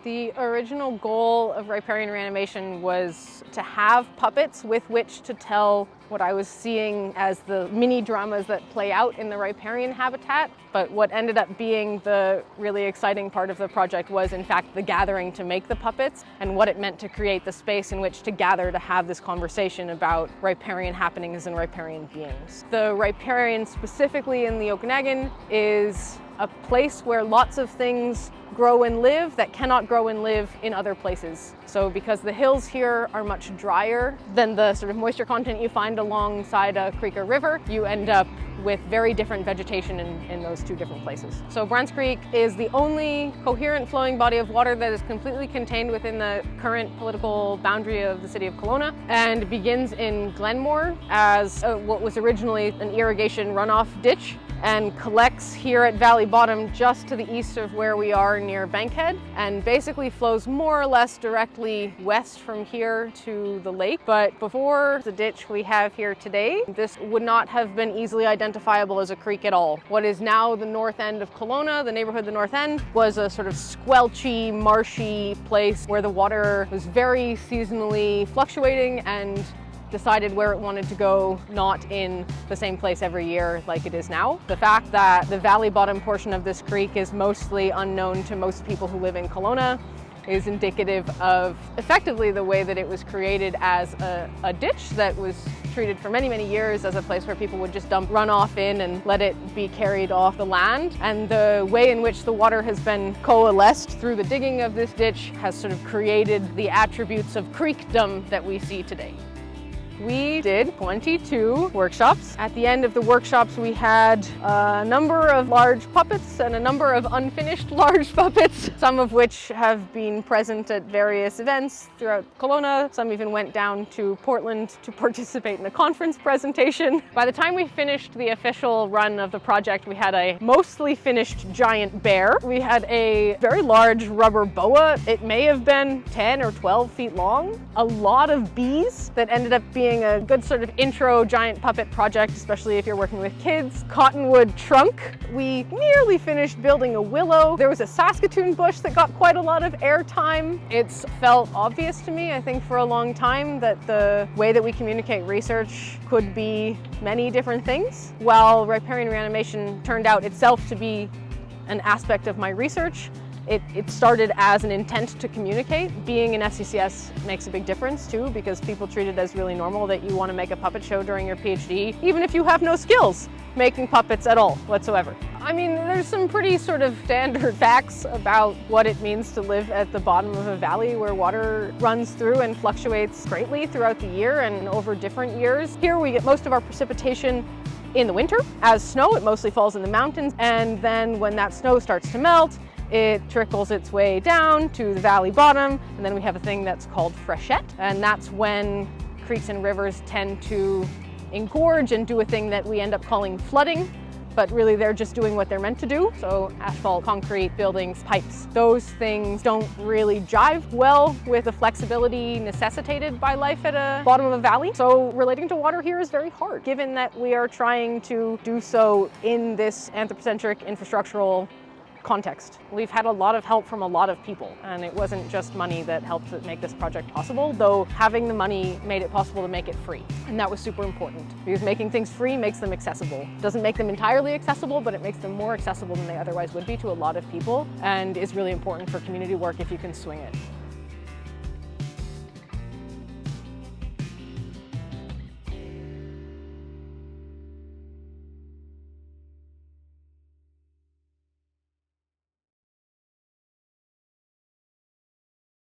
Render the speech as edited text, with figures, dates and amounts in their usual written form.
The original goal of Riparian reanimation was to have puppets with which to tell what I was seeing as the mini dramas that play out in the riparian habitat. But what ended up being the really exciting part of the project was in fact the gathering to make the puppets and what it meant to create the space in which to gather to have this conversation about riparian happenings and riparian beings. The riparian specifically in the Okanagan is a place where lots of things grow and live that cannot grow and live in other places. So because the hills here are much drier than the sort of moisture content you find alongside a creek or river, you end up with very different vegetation in those two different places. So Brandt Creek is the only coherent flowing body of water that is completely contained within the current political boundary of the city of Kelowna and begins in Glenmore as what was originally an irrigation runoff ditch and collects here at Valley Bottom just to the east of where we are near Bankhead and basically flows more or less directly west from here to the lake. But before the ditch we have here today, this would not have been easily identifiable as a creek at all. What is now the north end of Kelowna, the neighborhood the north end, was a sort of squelchy, marshy place where the water was very seasonally fluctuating and decided where it wanted to go, not in the same place every year like it is now. The fact that the valley bottom portion of this creek is mostly unknown to most people who live in Kelowna is indicative of effectively the way that it was created as a ditch that was treated for many, many years as a place where people would just dump runoff in and let it be carried off the land. And the way in which the water has been coalesced through the digging of this ditch has sort of created the attributes of creekdom that we see today. We did 22 workshops. At the end of the workshops, we had a number of large puppets and a number of unfinished large puppets, some of which have been present at various events throughout Kelowna. Some even went down to Portland to participate in a conference presentation. By the time we finished the official run of the project, we had a mostly finished giant bear. We had a very large rubber boa. It may have been 10 or 12 feet long. A lot of bees that ended up being a good sort of intro giant puppet project, especially if you're working with kids. Cottonwood trunk. We nearly finished building a willow. There was a Saskatoon bush that got quite a lot of airtime. It's felt obvious to me, I think, for a long time that the way that we communicate research could be many different things. While riparian reanimation turned out itself to be an aspect of my research, it started as an intent to communicate. Being in FCCS makes a big difference too, because people treat it as really normal that you want to make a puppet show during your PhD, even if you have no skills making puppets at all whatsoever. I mean, there's some pretty sort of standard facts about what it means to live at the bottom of a valley where water runs through and fluctuates greatly throughout the year and over different years. Here we get most of our precipitation in the winter. As snow, it mostly falls in the mountains, and then when that snow starts to melt, it trickles its way down to the valley bottom, and then we have a thing that's called freshet, and that's when creeks and rivers tend to engorge and do a thing that we end up calling flooding, but really they're just doing what they're meant to do. So asphalt, concrete, buildings, pipes, those things don't really jive well with the flexibility necessitated by life at a bottom of a valley. So relating to water here is very hard, given that we are trying to do so in this anthropocentric infrastructural context. We've had a lot of help from a lot of people, and it wasn't just money that helped make this project possible, though having the money made it possible to make it free. And that was super important, because making things free makes them accessible. It doesn't make them entirely accessible, but it makes them more accessible than they otherwise would be to a lot of people, and is really important for community work if you can swing it.